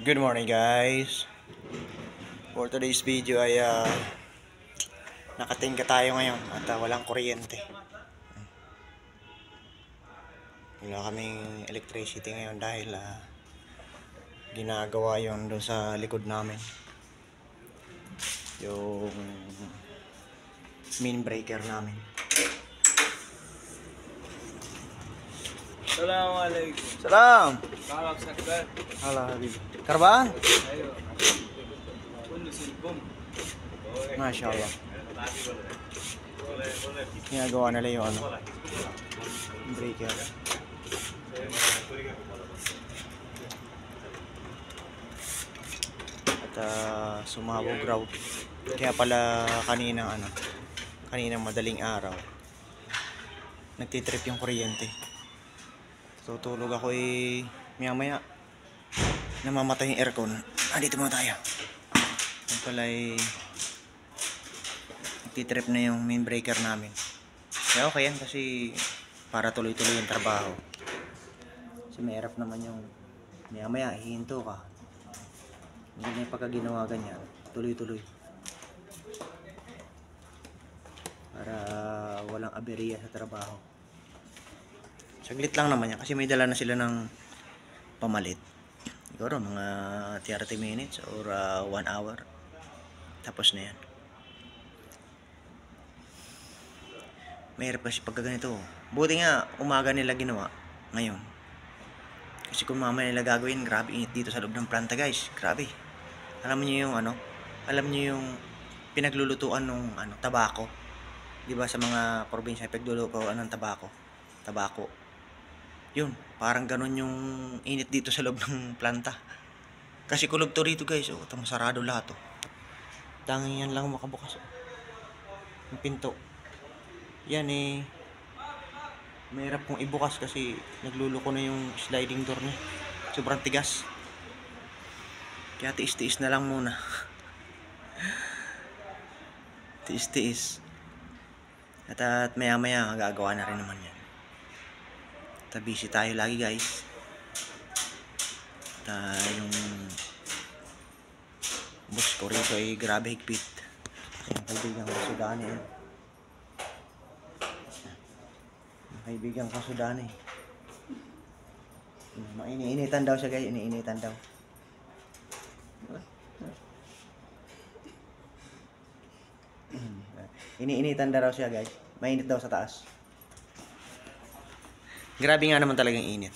Good morning guys. For today's video ay nakatingga tayo ngayon at walang kuryente. Wala kaming electricity ngayon dahil ginagawa yon doon sa likod namin. Yung main breaker namin. Assalamualaikum. Salam. Salam sakbar. Hala habib. Karbaan? Ayo. Kullu silbum. Masya Allah. Ginagawa nila yung breaker. At sumabog raw. Kaya pala kaninang madaling araw nagtitrip yung kuryente. Tutulog ako maya namamatay yung aircon. Dito muna tayo. Yung pala nagtitrip na yung main breaker namin. Kaya okay yan kasi para tuloy-tuloy yung trabaho. Kasi mahirap naman yung maya hihinto ka. Hindi na yung pagka ginawa ganyan. Tuloy-tuloy. Para walang aberya sa trabaho. Saglit lang naman yan kasi may dala na sila ng pamalit. Siguro mga 30 minutes or 1 hour. Tapos na yan. Mahirap kasi pagka ganito. Buti nga umaga nila ginawa ngayon. Kasi kung mamaya nila gagawin, grabe init dito sa loob ng planta guys. Grabe. Alam niyo yung alam niyo yung pinaglulutuan ng tabako. 'Di ba sa mga probinsya pinaglulutuan ng tabako. Yun, parang ganun yung init dito sa loob ng planta. Kasi kulob to rito guys, sarado lahat Tanging yan lang makabukas yung pinto. Yan mahirap kong ibukas kasi nagluluko na yung sliding door niya. Sobrang tigas. Kaya tiis-tiis na lang muna. Tiis-tiis. At maya-maya magagawa na rin naman yan. Busy tayo lagi guys. Yung boss ko rito ay grabe higpit. Yung kaibigan ko Sudani Iniinitan daw siya guys. Iniinitan daw. Iniinitan daw siya guys. Mainit daw sa taas. Grabe nga naman talagang init.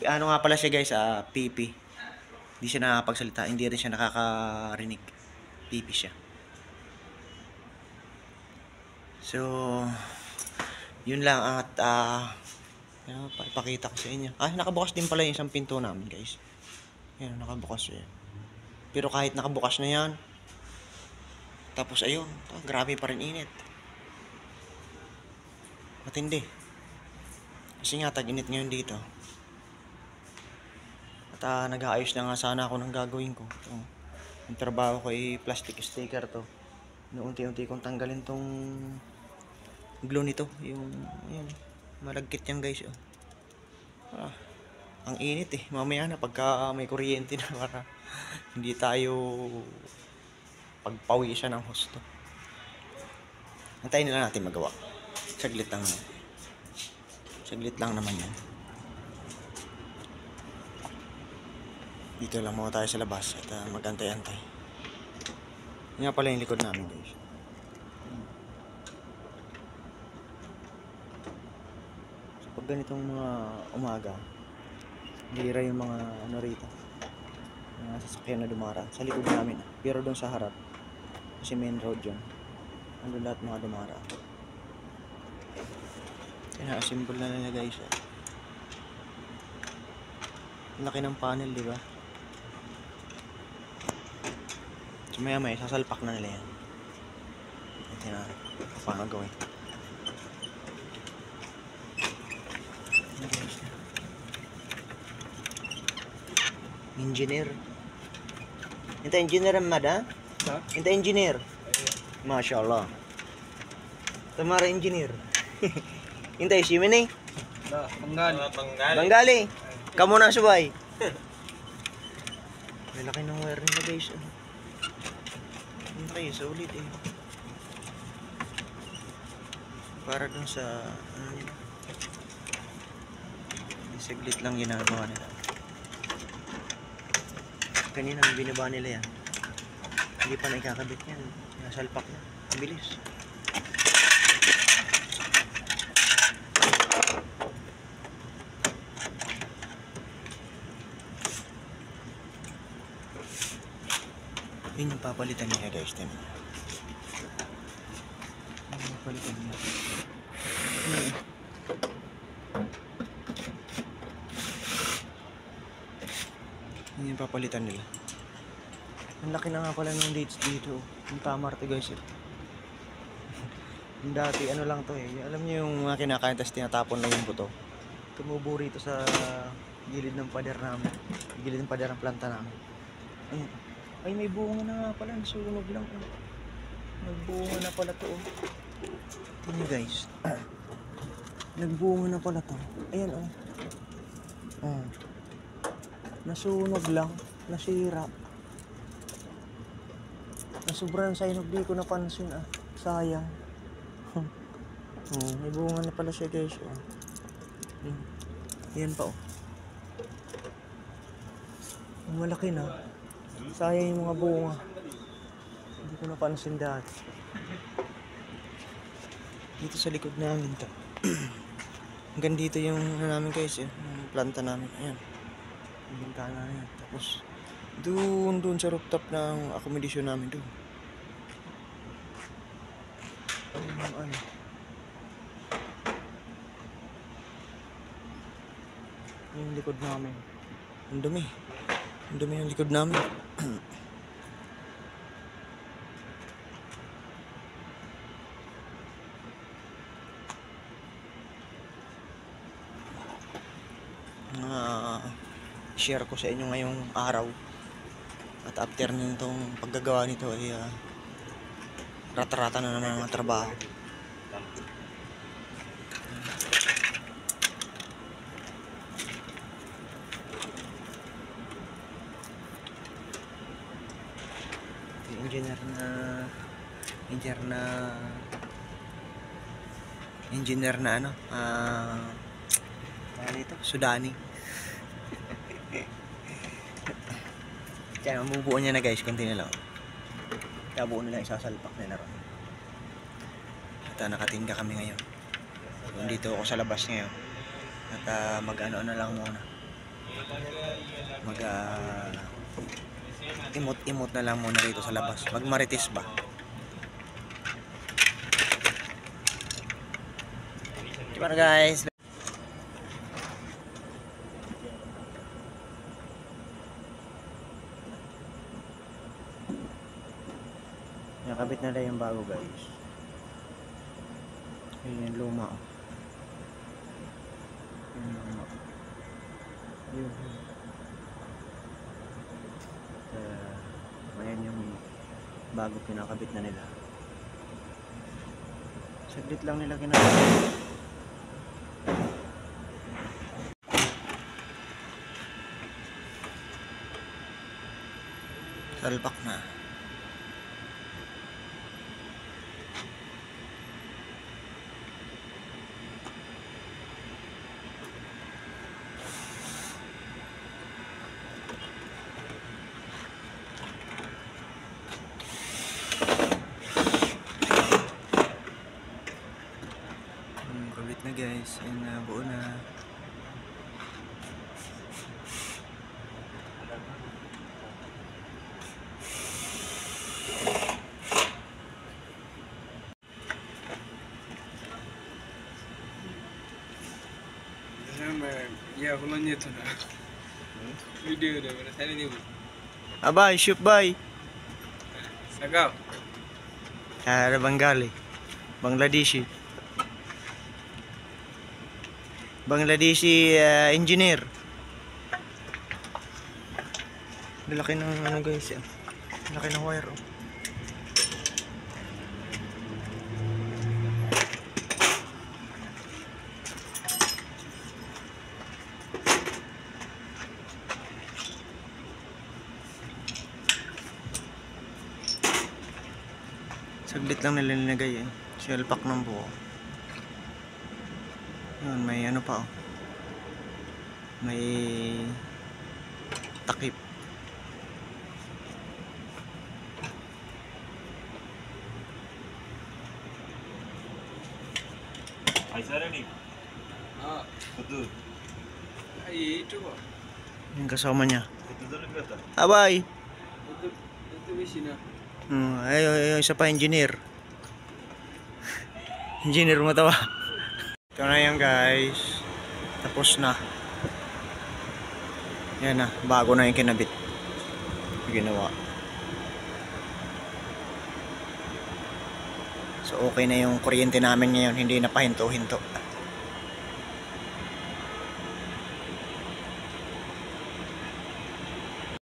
Ano nga pala siya guys, pipi. Hindi siya nakakapagsalita, hindi rin siya nakakarinig. Pipi siya. So, yun lang at ipakita ko sa inyo. Nakabukas din pala yung isang pinto namin guys. Yan, nakabukas yan. Pero kahit nakabukas na yan, tapos ayun, grabe pa rin init. Matindi. Kasi nga tag-init ngayon dito. At nag-aayos na nga sana ako ng gagawin ko. Yung trabaho ko ay plastic sticker to. Unti-unti kong tanggalin tong glue nito. Yung malagkit yan guys. Ang init mamaya na pagka may kuryente na para hindi tayo pagpawisan ng husto. Antayin nila natin magawa. Saglit lang naman yan. Dito lang muna tayo sa labas at magantay-antay. Yan nga pala yung likod namin guys. So pag ganitong mga umaga, gira yung mga rito, mga sasakyan na dumaraan sa likod namin. Pero doon sa harap, kasi main road yun, andun lahat mga dumaraan. Kaya assemble na nila guys. Laki ng panel, di ba? So maya sasalpak na nila yan. Ito na paano gawin. Engineer. Ito engineer ang mad Ito engineer. Masya Allah. Tamara engineer. Hintay si Minay. Bengali. Bengali. Kamu na subay. May laki ng wire nila guys. Ang laki, solid eh. Para dun sa ano nila. Saglit lang ginagawa nila. Kanina binaba nila yan. Hindi pa na ikakabit yan. Nasalpak na. Ang bilis. Yun yung papalitan niya guys. Yun yung papalitan niya. Yun yung papalitan nila. Ang laki na nga pala ng dates dito. Yung Tamarte guys. Yung dati ano lang to eh. Alam niyo yung mga kinakain tapos tinatapon lang yung buto. Tumubo rito sa gilid ng pader namin. Gilid ng pader ng planta namin. Ayun. Ay may bunga na nga pala. Nasunog lang. Nagbunga na pala to. Tingnan nyo guys. Nagbunga na pala to. Ayan oh. Nasunog lang. Nasira. Sobrang saynog, di ko napansin ah. Sayang. May bunga na pala siya guys. Yan pa oh. Malaki na. Sayang yung mga bunga. Hindi ko napansin dati. Dito sa likod namin to. Hanggang dito yung ano namin guys, yung planta namin. Ayan. Yung bintana na yan. Tapos doon sa rooftop ng accommodation namin doon. Ano? Yung likod namin. Ang dumi. Ang dumi yung likod namin. Share ko sa inyo ngayong araw. At after nitong paggagawa nito ay rata-rata na naman ang mga trabaho. Engineer na ano dito, Sudani. Kaya mabubuo niya na guys, konti na lang. Kaya buo nila isasalpak nila ron. At nakatingga kami ngayon. Dito ako sa labas ngayon. At mag-ano na lang muna. Imot na lang muna dito sa labas. Magmarites ba? Diba guys? Nakabit na lang yung bago guys. Yun yung luma. Yun yung luma. Yun. Ayan yung bago kinakabit na nila. Saglit lang nila kinakabit. Salpak na. Kabit na guys, and buo na. Ya, belum nyetu na. Video dah, mana saya ni bu. Abay, shoot bay. Sagap. Ada Bengali. Bangladeshi. Bangladeshi engineer. Laki ng ano guys, laki ng wire oh. Saglit lang nila nilagay eh. Shell pack ng buo. Yun, may ano pa oh. May takip. हाँ ये तो Yung kasama niya. Abay! itu misi na. Ay, isa pa engineer. Engineer mo tawa. Ito na yan guys. Tapos na. Yan na, bago na yung kinabit. Ginawa. So okay na yung kuryente namin ngayon, hindi na pahinto-hinto.